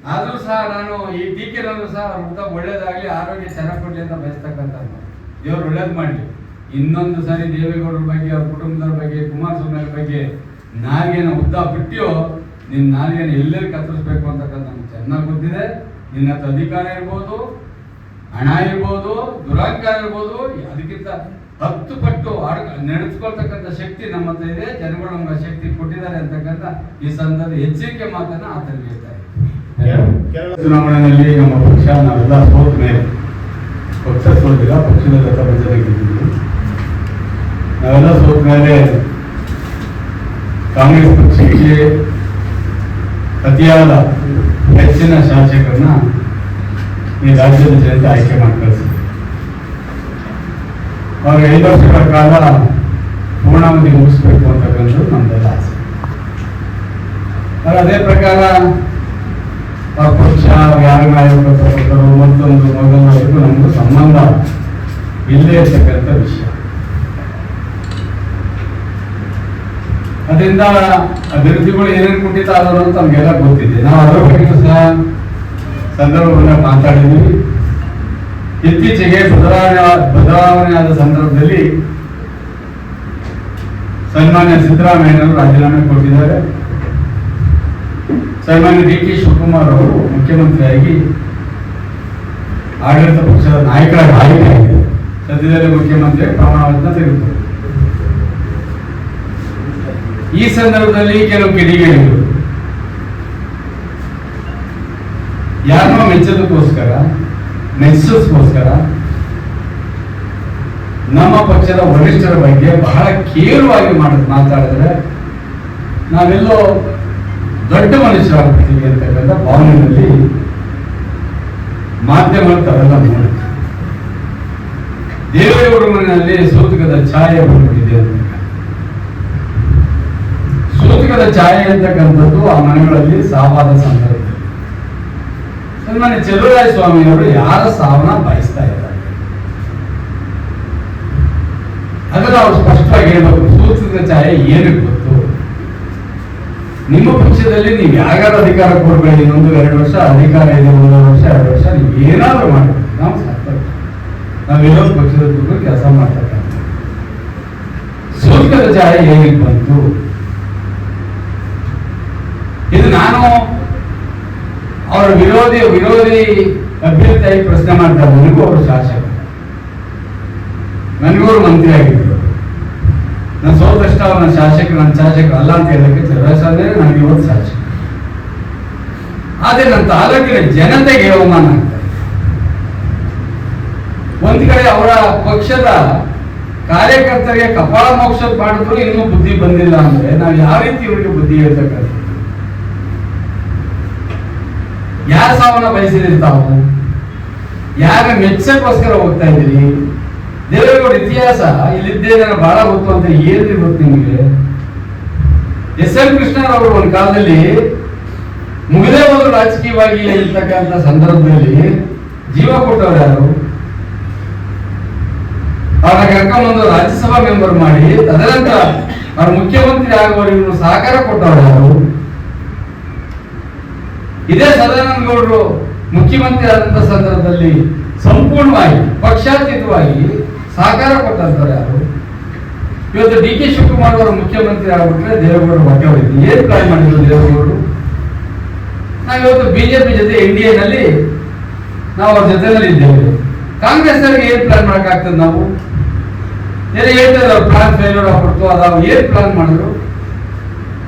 ಆದ್ರೂ ಸಹ ನಾನು ಈ ಟೀಕೆನಲ್ಲೂ ಸಹ ಅವ್ರ ಒಳ್ಳೇದಾಗ್ಲಿ, ಆರೋಗ್ಯ ಚೆನ್ನಾಗಿ ಕೊಡ್ಲಿ ಅಂತ ಬಯಸ್ತಕ್ಕಂಥ ದೇವ್ರು ಒಳ್ಳೇದು ಮಾಡಲಿ. ಇನ್ನೊಂದು ಸಾರಿ ದೇವೇಗೌಡರ ಬಗ್ಗೆ, ಅವ್ರ ಕುಟುಂಬದವ್ರ ಬಗ್ಗೆ, ಕುಮಾರಸ್ವಾಮಿ ಬಗ್ಗೆ ನಾಲ್ಗೆನ ಉದ್ದ ಬಿಟ್ಟು ನಿನ್ನ ನಾಲ್ಗೆನ ಎಲ್ಲೆಲ್ಲಿ ಕತ್ತರಿಸ್ಬೇಕು ಅಂತಕ್ಕಂಥ ನಮ್ಗೆ ಚೆನ್ನಾಗಿ ಗೊತ್ತಿದೆ. ನಿನ್ನ ಹತ್ರ ಅಧಿಕಾರ ಇರ್ಬೋದು, ಹಣ ಇರ್ಬೋದು, ದುರಾಂಕಾರ ಇರ್ಬೋದು, ಅದಕ್ಕಿಂತ 10 ಪಟ್ಟು ನಡೆಸ್ಕೊಳ್ತಕ್ಕಂಥ ಶಕ್ತಿ ನಮ್ಮ ಹತ್ರ ಇದೆ. ಜನಗಳು ನಮ್ಗೆ ಶಕ್ತಿ ಕೊಟ್ಟಿದ್ದಾರೆ ಅಂತಕ್ಕಂಥ ಈ ಸಂದರ್ಭ ಎಚ್ಚರಿಕೆ ಮಾತನ್ನ ಆತನಿಗೆ ಹೇಳ್ತಾರೆ. ಚುನಾವಣೆಯಲ್ಲಿ ನಮ್ಮ ಪಕ್ಷ ನಾವೆಲ್ಲ ಸೋತ ಮೇಲೆ, ಪಕ್ಷ ಸೋತಿಲ್ಲ, ಪಕ್ಷದ ಗತಬಂಧನ ಗೆದ್ದಿದ್ವಿ. ನಾವೆಲ್ಲ ಸೋತ ಮೇಲೆ ಕಾಂಗ್ರೆಸ್ ಪಕ್ಷಕ್ಕೆ ಅತಿಯಾದ ಹೆಚ್ಚಿನ ಶಾಸಕರನ್ನ ಈ ರಾಜ್ಯದ ಜನತೆ ಆಯ್ಕೆ ಮಾಡಿ ಕಳಿಸಿದ್ರು. ಅವ್ರಿಗೆ 5 ವರ್ಷಗಳ ಕಾಲ ಪೂರ್ಣಾವಧಿ ಮುಗಿಸ್ಬೇಕು ಅಂತಕ್ಕಂಥದ್ದು ನಮ್ದೆಲ್ಲ ಆಸೆ. ಅದೇ ಪ್ರಕಾರ ಆ ಪಕ್ಷ ಯಾರ ನಾಯಕತ್ವರು ಮತ್ತೊಂದು ಮೊದಲವರೆಗೂ ನಮಗೂ ಸಂಬಂಧ ಇಲ್ಲೇ ಇರ್ತಕ್ಕಂಥ ವಿಷಯ. ಅದರಿಂದ ಅಭಿವೃದ್ಧಿಗಳು ಏನೇನು ಕುಂಠಿತ ಆದವರು ಅಂತ ನಮಗೆಲ್ಲ ಗೊತ್ತಿದೆ. ನಾವು ಅದರ ಬಗ್ಗೆ ಸಹ ಸಂದರ್ಭವನ್ನ ಮಾತಾಡಿದ್ವಿ. ಇತ್ತೀಚೆಗೆ ಬದಲಾವಣೆ ಆದ ಸಂದರ್ಭದಲ್ಲಿ ಸನ್ಮಾನ್ಯ ಸಿದ್ದರಾಮಯ್ಯನವರು ರಾಜೀನಾಮೆ ಕೊಟ್ಟಿದ್ದಾರೆ. ಸನ್ಮಾನ್ಯ ಡಿ ಕೆ ಶಿವಕುಮಾರ್ ಅವರು ಮುಖ್ಯಮಂತ್ರಿಯಾಗಿ ಆಡಳಿತ ಪಕ್ಷದ ನಾಯಕರಾಗಿ ಆಯ್ಕೆಯಾಗಿದೆ. ಸದ್ಯದಲ್ಲೇ ಮುಖ್ಯಮಂತ್ರಿ ಪ್ರಮಾಣ ವಚನ ತೆಗೆದುಕೊಂಡರು. ಈ ಸಂದರ್ಭದಲ್ಲಿ ಕೆಲವು ಕಿಡಿಗೇಡಿಗಳು ಯಾರನ್ನೋ ಮೆಚ್ಚೋಸ್ಕೋಸ್ಕರ ನಮ್ಮ ಪಕ್ಷದ ವರಿಷ್ಠರ ಬಗ್ಗೆ ಬಹಳ ಕೇಳುವಾಗಿ ಮಾತಾಡಿದ್ರೆ ನಾವೆಲ್ಲೋ ದೊಡ್ಡ ಮನುಷ್ಯರಾಗ್ತೀವಿ ಅಂತಕ್ಕಂಥ ಭಾವನೆಯಲ್ಲಿ ಮಾಧ್ಯಮಗಳು ತಾವೆಲ್ಲ ನೋಡಿ ದೇವೇಗೌಡರ ಮನೆಯಲ್ಲಿ ಸೂತಕದ ಛಾಯೆ ಬಂದ್ಬಿಟ್ಟಿದೆ ಅಂತ. ಸೂತಕದ ಛಾಯೆ ಅಂತಕ್ಕಂಥದ್ದು ಆ ಮನೆಗಳಲ್ಲಿ ಸಾವಾದ ಸಂದರ್ಭದಲ್ಲಿ ಸನ್ಮಾನ್ಯ ಚೆಲುವರಾಯ ಸ್ವಾಮಿಯವರು ಯಾರ ಸಾವನ್ನ ಬಯಸ್ತಾ ಇದ್ದಾರೆ ಅದನ್ನ ಅವ್ರು ಸ್ಪಷ್ಟವಾಗಿ ಹೇಳ್ಬೇಕು. ಸೂತಕದ ಛಾಯೆ ಏನಕ್ಕೆ ಗೊತ್ತು? ನಿಮ್ಮ ಪಕ್ಷದಲ್ಲಿ ನೀವು ಯಾರ್ಯಾರು ಅಧಿಕಾರ ಕೊಡ್ಬೇಡಿ, 1-2 ವರ್ಷ ಅಧಿಕಾರ ಇದೆ, 1 ವರ್ಷ 2 ವರ್ಷ ನೀವು ಏನಾದ್ರೂ ಮಾಡಬೇಕು. ನಾವು ಸಾಕ್ತೇವೆ, ನಾವು ವಿರೋಧ ಪಕ್ಷದ ಕೆಲಸ ಮಾಡ್ತಕ್ಕಂಥ ಸೂತಕದ ಛಾಯೆ ಏನಕ್ಕೆ ಬಂತು? ಇದು ನಾನು ಅವರ ವಿರೋಧಿ ಅಭ್ಯರ್ಥಿಯಾಗಿ ಪ್ರಶ್ನೆ ಮಾಡ್ತಾರೆ. ನನಗೂ ಅವರು ಶಾಸಕ, ನನಗೂ ಅವರು ಮಂತ್ರಿ ಆಗಿದ್ರು. ನಾನು ಸೋತಷ್ಟ ಅವನ ನನ್ನ ಶಾಸಕ ಅಲ್ಲ ಅಂತ ಹೇಳಕ್ಕೆ ಚಲವೇ ನನಗೆ ಇವತ್ತು ಶಾಸಕ. ಆದ್ರೆ ನನ್ನ ತಾಲೂಕಿನ ಜನತೆಗೆ ಅವಮಾನ ಆಗ್ತಾರೆ. ಒಂದ್ ಕಡೆ ಅವರ ಪಕ್ಷದ ಕಾರ್ಯಕರ್ತರಿಗೆ ಕಪಾಳ ಮೋಕ್ಷ ಮಾಡಿದ್ರು ಇನ್ನೂ ಬುದ್ಧಿ ಬಂದಿಲ್ಲ ಅಂದ್ರೆ ನಾವು ಯಾವ ರೀತಿ ಇವರಿಗೆ ಬುದ್ಧಿ ಹೇಳ್ತಕ್ಕಂಥ? ಯಾರ ಸಾವನ್ನ ಬಯಸಿದಿರಿ ತಾವು? ಯಾರ ಮೆಚ್ಚಕ್ಕೋಸ್ಕರ ಹೋಗ್ತಾ ಇದ್ದೀರಿ? ದೇವೇಗೌಡ ಇತಿಹಾಸ ಇಲ್ಲಿದ್ದೇ ಬಹಳ ಗೊತ್ತು ಅಂತ ಏನ್ರಿ ಗೊತ್ತು ನಿಮಗೆ? ಎಸ್.ಎಂ. ಕೃಷ್ಣರವರು ಒಂದು ಕಾಲದಲ್ಲಿ ಮುಗಿದೇ ಒಂದು ರಾಜಕೀಯವಾಗಿ ಇರ್ತಕ್ಕಂಥ ಸಂದರ್ಭದಲ್ಲಿ ಜೀವ ಕೊಟ್ಟವ್ರು ಯಾರು? ಅವ್ರನ್ನ ಕರ್ಕೊಂಡ್ಬಂದು ರಾಜ್ಯಸಭಾ ಮೆಂಬರ್ ಮಾಡಿ ತದನಂತರ ಅವ್ರ ಮುಖ್ಯಮಂತ್ರಿ ಆಗುವವರೆಗೂ ಸಹಕಾರ ಕೊಟ್ಟವ್ರು ಯಾರು? ಇದೇ ಸದಾನಂದ ಗೌಡರು ಮುಖ್ಯಮಂತ್ರಿ ಆದಂತ ಸಂದರ್ಭದಲ್ಲಿ ಸಂಪೂರ್ಣವಾಗಿ ಪಕ್ಷಾತೀತವಾಗಿ ಸಹಕಾರ ಕೊಟ್ಟಂತಾರೆ ಯಾರು? ಇವತ್ತು ಡಿ ಕೆ ಶಿವಕುಮಾರ್ ಅವರು ಮುಖ್ಯಮಂತ್ರಿ ಆಗ್ಬಿಟ್ರೆ ದೇವೇಗೌಡರು ಹೊಟ್ಟೆ ಹೊಡಿತು. ಏನ್ ಪ್ಲಾನ್ ಮಾಡಿದ್ರು ದೇವೇಗೌಡರು? ನಾವಿವತ್ತು ಬಿಜೆಪಿ ಜೊತೆ NDA ನಲ್ಲಿ ನಾವು ಅವ್ರ ಜೊತೆನಲ್ಲಿ ಇದ್ದೇವೆ. ಕಾಂಗ್ರೆಸ್ ಅವರಿಗೆ ಏನ್ ಪ್ಲಾನ್ ಮಾಡಕ್ಕಾಗ್ತದೆ? ನಾವು ಏನು ಹೇಳ್ತಾರೆ, ಅವ್ರ ಪ್ಲಾನ್ ಫೇಲ್ಯೂರ್ ಆಗ್ಬಿಡ್ತು, ಅದಾವ ಏನ್ ಪ್ಲಾನ್ ಮಾಡಿದ್ರು?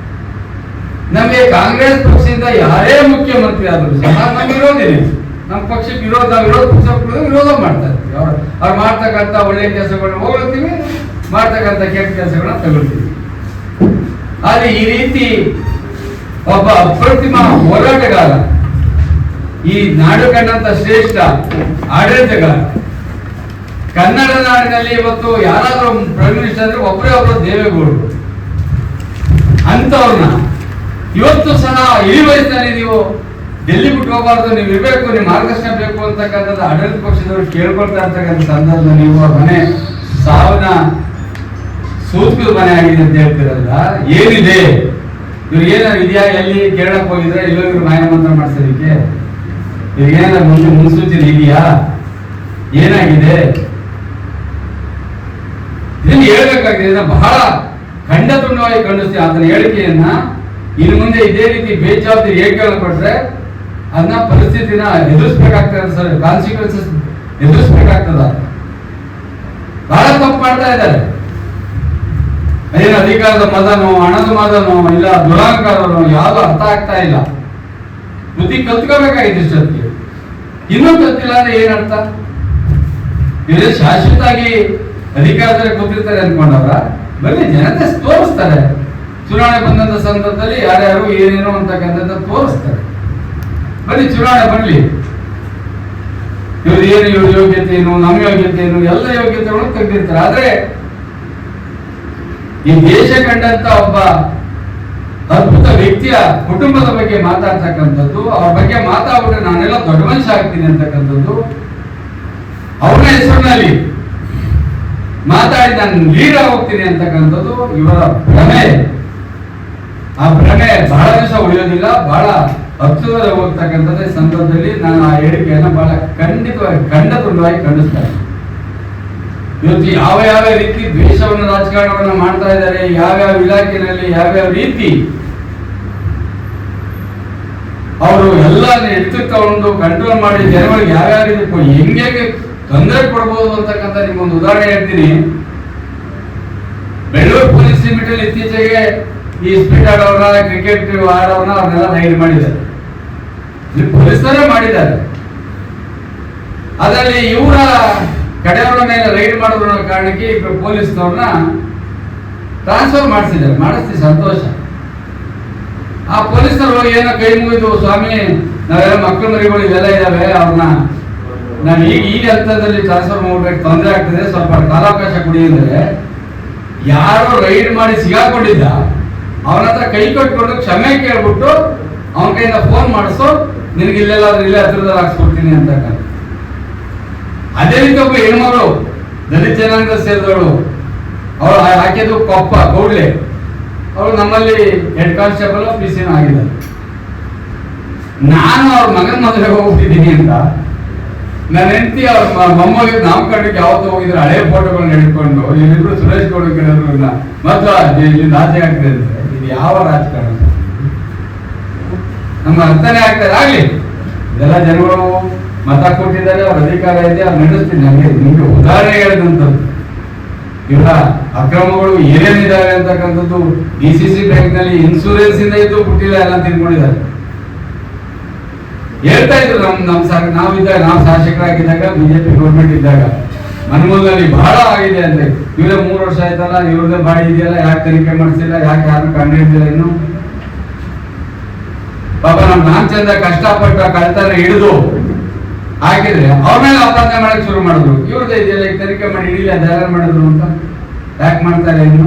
ನಮಗೆ ಕಾಂಗ್ರೆಸ್ ಪಕ್ಷದಿಂದ ಯಾರೇ ಮುಖ್ಯಮಂತ್ರಿ ಆದರೂ ಸಹ ನಮ್ಮ ವಿರೋಧಿನೇ. ನಮ್ಮ ಪಕ್ಷಕ್ಕೆ ವಿರೋಧ ಪಕ್ಷ ವಿರೋಧ ಮಾಡ್ತಾರೆ. ಅವ್ರು ಮಾಡ್ತಕ್ಕಂಥ ಒಳ್ಳೆಯ ಕೆಲಸಗಳನ್ನ ಹೋಗ್ತೀವಿ, ಮಾಡ್ತಕ್ಕಂಥ ಕೆಟ್ಟ ಕೆಲಸಗಳನ್ನ ತಗೊಳ್ತೀವಿ. ಆದ್ರೆ ಈ ರೀತಿ ಒಬ್ಬ ಅಪ್ರತಿಮ ಹೋರಾಟಗಾರ, ಈ ನಾಡು ಕಂಡಂತ ಶ್ರೇಷ್ಠ ಆಡಳಿತಗಾರ, ಕನ್ನಡ ನಾಡಿನಲ್ಲಿ ಇವತ್ತು ಯಾರಾದ್ರೂ ಪ್ರೈಮ್ ಮಿನಿಸ್ಟರ್ ಅಂದ್ರೆ ಒಬ್ಬರು ದೇವೇಗೌಡರು. ಅಂತವ್ರನ್ನ ಇವತ್ತು ಸಹ ಈ ವಯಸ್ಸಿನಲ್ಲಿ ನೀವು ಡೆಲ್ಲಿ ಬಿಟ್ಟು ಹೋಗಬಾರ್ದು, ನೀವು ಇರಬೇಕು, ನಿಮ್ಮ ಮಾರ್ಗದರ್ಶನ ಬೇಕು ಅಂತಕ್ಕಂಥದ್ದು ಆಡಳಿತ ಪಕ್ಷದವರು ಕೇಳ್ಕೊಳ್ತಾ ಇರ್ತಕ್ಕಂಥ ಸಂದರ್ಭದಲ್ಲಿ ನೀವು ಮನೆ ಸಾವಿನ ಸೂತ್ಕದ ಮನೆ ಆಗಿದೆ ಅಂತ ಹೇಳ್ತಿರಲ್ಲ, ಏನಿದೆ? ಇವ್ರು ಏನಾದ್ರು ಇದೆಯಾ? ಎಲ್ಲಿ ಕೇಳಕ್ ಹೋಗಿದ್ರೆ ಇಲ್ಲೋ ಇವ್ರು ಮಾಯ ಮಂತ್ರ ಮಾಡಿಸೋದಕ್ಕೆ ಇದಕ್ಕೇನಾರ ಮುಂದೆ ಮುನ್ಸೂಚನೆ ಇದೆಯಾ? ಏನಾಗಿದೆ ಇದನ್ನು ಹೇಳ್ಬೇಕಾಗಿದೆ. ಬಹಳ ಖಂಡತುಂಡವಾಗಿ ಖಂಡಿಸ್ತೀವಿ ಅದನ್ನ ಹೇಳಿಕೆಯನ್ನ. ಇನ್ನು ಮುಂದೆ ಇದೇ ರೀತಿ ಬೇಜವಾಬ್ದಾರಿ ಹೇಳಿಕೆಗಳನ್ನು ಕೊಟ್ರೆ ಅದನ್ನ ಪರಿಸ್ಥಿತಿನ ಎದುರಿಸ್ಬೇಕಾಗ್ತದೆ ಸರ್, ಕಾನ್ಸಿಕ್ವೆನ್ಸಸ್ ಎದುರಿಸ್ಬೇಕಾಗ್ತದ. ಬಹಳ ತಪ್ಪು ಮಾಡ್ತಾ ಇದ್ದಾರೆ. ಏನು ಅಧಿಕಾರದ ಮದನೋ, ಹಣದ ಮದನೋ, ಇಲ್ಲ ದುರಾಂಕಾರನೋ ಯಾವುದು ಅರ್ಥ ಆಗ್ತಾ ಇಲ್ಲ. ಬುದ್ಧಿ ಕಲ್ತ್ಕೋಬೇಕಾಗಿದೆ ಇಷ್ಟೊತ್ತಿಗೆ. ಇನ್ನೂ ಕಲ್ತಿಲ್ಲ ಅಂದ್ರೆ ಏನರ್ಥ? ಇವ್ರೆ ಶಾಶ್ವತವಾಗಿ ಅಧಿಕಾರದಲ್ಲಿ ಕೂತಿರ್ತಾರೆ ಅನ್ಕೊಂಡವ್ರ? ಬನ್ನಿ, ಜನತೆ ತೋರಿಸ್ತಾರೆ. ಚುನಾವಣೆ ಬಂದಂತ ಸಂದರ್ಭದಲ್ಲಿ ಯಾರ್ಯಾರು ಏನೇನೋ ಅಂತಕ್ಕಂಥದ್ದು ತೋರಿಸ್ತಾರೆ. ಬನ್ನಿ, ಚುನಾವಣೆ ಬರಲಿ. ಇವ್ರು ಏನು, ಇವ್ರ ಯೋಗ್ಯತೆ ಏನು, ನಮ್ಮ ಯೋಗ್ಯತೆ ಏನು, ಎಲ್ಲ ಯೋಗ್ಯತೆಗಳು ತೆಗೆದಿರ್ತಾರೆ. ಆದ್ರೆ ಈ ದೇಶ ಕಂಡಂತ ಒಬ್ಬ ಅದ್ಭುತ ವ್ಯಕ್ತಿಯ ಕುಟುಂಬದ ಬಗ್ಗೆ ಮಾತಾಡ್ತಕ್ಕಂಥದ್ದು, ಅವ್ರ ಬಗ್ಗೆ ಮಾತಾಡ್ಬಿಟ್ರೆ ನಾನೆಲ್ಲ ದೊಡ್ಡ ಮನುಷ್ಯ ಆಗ್ತೀನಿ ಅಂತಕ್ಕಂಥದ್ದು, ಅವ್ರನ್ನ ಹೆಸರಿನಲ್ಲಿ ಮಾತಾಡಿ ನಾನು ಲೀಡರ್ ಹೋಗ್ತೀನಿ ಅಂತಕ್ಕಂಥದ್ದು ಇವರ ಭ್ರಮೆ. ಆ ಭ್ರಮೆ ಬಹಳ ದಿವಸ ಉಳಿಯೋದಿಲ್ಲ, ಬಹಳ ಹತ್ತಿರ ಹೋಗ್ತಕ್ಕಂಥದ್ದೇ ಸಂದರ್ಭದಲ್ಲಿ ನಾನು ಆ ಹೇಳಿಕೆಯನ್ನು ಬಹಳ ಖಂಡಿತವಾಗಿ ಖಂಡತುಂಡವಾಗಿ ಖಂಡಿಸ್ತೇನೆ. ಇವತ್ತು ಯಾವ ಯಾವ ರೀತಿ ದ್ವೇಷವನ್ನು, ರಾಜಕಾರಣವನ್ನು ಮಾಡ್ತಾ ಇದ್ದಾರೆ, ಯಾವ್ಯಾವ ಇಲಾಖೆಯಲ್ಲಿ ಯಾವ್ಯಾವ ರೀತಿ ಅವರು ಎಲ್ಲ ಎತ್ತುಕೊಂಡು ಕಂಟ್ರೋಲ್ ಮಾಡಿ ಜನಗಳಿಗೆ ಯಾವ್ಯಾವ ರೀತಿ ಹೆಂಗೆ ತೊಂದರೆ ಕೊಡಬಹುದು ಅಂತಕ್ಕಂಥ ನಿಮ್ಗೊಂದು ಉದಾಹರಣೆ ಹೇಳ್ತೀನಿ. ಬೆಂಗಳೂರು ಪೊಲೀಸ್ ಲಿಮಿಟ್ ಅಲ್ಲಿ ಇತ್ತೀಚೆಗೆ ಈ ಸ್ಪೀಡ್ ಆಡೋರ್ನ, ಕ್ರಿಕೆಟ್ ಆಡೋರ್ನ ಅವ್ರನ್ನೆಲ್ಲ ರೈಡ್ ಮಾಡಿದ್ದಾರೆ. ಪೊಲೀಸರೇ ಮಾಡಿದ್ದಾರೆ. ಅದರಲ್ಲಿ ಇವರ ಕಡೆಯವರ ಮೇಲೆ ರೈಡ್ ಮಾಡೋದ್ರ ಕಾರಣಕ್ಕೆ ಈಗ ಪೊಲೀಸ್ನವ್ರನ್ನ ಟ್ರಾನ್ಸ್ಫರ್ ಮಾಡಿಸಿದ್ದಾರೆ. ಮಾಡಿಸ್ತೀವಿ, ಸಂತೋಷ. ಆ ಪೊಲೀಸರು ಹೋಗಿ ಏನೋ ಕೈ ಮುಗಿದು, ಸ್ವಾಮಿ ನಾವೆಲ್ಲ ಮಕ್ಕಳು ಮರಿಗಳು ಇವೆಲ್ಲ ಇದಾವೆ, ಅವ್ರನ್ನ ನಾವು ಈ ಹಂತದಲ್ಲಿ ಟ್ರಾನ್ಸ್ಫರ್ ಮಾಡ್ಬೇಕು, ತೊಂದರೆ ಆಗ್ತದೆ, ಸ್ವಲ್ಪ ಕಾಲಾವಕಾಶ ಕೊಡಿ ಅಂದರೆ ಯಾರೋ ರೈಡ್ ಮಾಡಿ ಸಿಗಾಕೊಂಡಿದ್ದ ಅವನ ಹತ್ರ ಕೈ ಕಟ್ಕೊಂಡು ಕ್ಷಮೆ ಕೇಳ್ಬಿಟ್ಟು ಅವನ ಕೈಯಿಂದ ಫೋನ್ ಮಾಡಿಸೋ, ನಿನಗೆ ಇಲ್ಲೆಲ್ಲಾದ್ರೂ ಇಲ್ಲೇ ಹತ್ರದಲ್ಲಿ ಹಾಕ್ಸ್ಕೊಡ್ತೀನಿ ಅಂತಕ್ಕಂಥ. ಅದೇ ರೀತಿ ಒಬ್ಬ ಹೆಣ್ಮಗಳು ದಲಿತ ಜನಾಂಗ ಸೇರಿದವಳು, ಅವಳು ಹಾಕಿದ್ದು ಕೊಪ್ಪ ಗೌಡ್ಲೆ, ಅವಳು ನಮ್ಮಲ್ಲಿ ಹೆಡ್ ಕಾನ್ಸ್ಟೇಬಲ್ PC ಆಗಿದ್ದಾರೆ. ನಾನು ಅವ್ರ ಮಗನ ಮದುವೆ ಹೋಗ್ಬಿಟ್ಟಿದ್ದೀನಿ ಅಂತ ನನ್ನ ಹೆಂಡತಿ ಅವ್ರ ಮೊಮ್ಮಗ ನಾಮಕರಣಕ್ಕೆ ಯಾವತ್ತು ಹೋಗಿದ್ರೆ ಹಳೆ ಫೋಟೋಗಳನ್ನ ಹಿಡ್ಕೊಂಡು ಇಲ್ಲಿಬ್ರು ಸುರೇಶ್ ಗೌಡ ಕೇಳೋದ್ರನ್ನ ಮತ್ತು ಇಲ್ಲಿ ರಾಜ್ಯ ಆಗ್ತದೆ ಅಂದ್ರೆ ಇದು ಯಾವ ರಾಜಕಾರಣ? ನಮ್ಗೆ ಅರ್ಥನೇ ಆಗ್ತದೆ. ಆಗ್ಲಿ, ಇದೆಲ್ಲ ಜನಗಳು ಮತ ಕೊಟ್ಟಿದ್ದಾರೆ, ಅವ್ರ ಅಧಿಕಾರ ಇದೆ, ಅವ್ರು ನಡೆಸ್ತೀನಿ. ನನಗೆ ನಿಮ್ಗೆ ಉದಾಹರಣೆ ಹೇಳಿದಂಥದ್ದು ಇವರ ಅಕ್ರಮಗಳು ಏನೇನಿದ್ದಾವೆ ಅಂತಕ್ಕಂಥದ್ದು. DCC ಬ್ಯಾಂಕ್ ನಲ್ಲಿ ಇನ್ಸೂರೆನ್ಸ್ ಇಂದ ಇದ್ದು ಬಿಟ್ಟಿಲ್ಲ, ಎಲ್ಲ ತಿನ್ಕೊಂಡಿದ್ದಾರೆ. ಹೇಳ್ತಾ ಇದ್ರು ನಾವಿದ್ದಾಗ, ನಾವು ಶಾಸಕರಾಗಿದ್ದಾಗ, BJP ಗೌರ್ಮೆಂಟ್ ಇದ್ದಾಗ ಮನಮೂಲದಲ್ಲಿ ಬಹಳ ಆಗಿದೆ ಅಂದ್ರೆ, ಇವರೇ 3 ವರ್ಷ ಆಯ್ತಲ್ಲ, ಇವ್ರದೇ ಬಾಡಿ ಇದೆಯಲ್ಲ, ಯಾಕೆ ತನಿಖೆ ಮಾಡಿಸಿಲ್ಲ, ಯಾಕೆ ಯಾರು ಕಂಡು ಹಿಡಿದಿಲ್ಲ ಇನ್ನು? ಪಾಪ ನಾನ್ ಚಂದ ಕಷ್ಟಪಟ್ಟ ಕಳ್ತನ ಹಿಡಿದು ಹಾಕಿದ್ರೆ ಅವ್ರ ಮೇಲೆ ಅಪರಾಧ ಮಾಡಕ್ ಶುರು ಮಾಡಿದ್ರು. ಇವ್ರದ್ದು ಇದೆಯಲ್ಲ, ಈಗ ತನಿಖೆ ಮಾಡಿ ಹಿಡಿಲಿ, ಅದ ಯಾರು ಮಾಡಿದ್ರು ಅಂತ ಯಾಕೆ ಮಾಡ್ತಾರೆ ಇನ್ನು?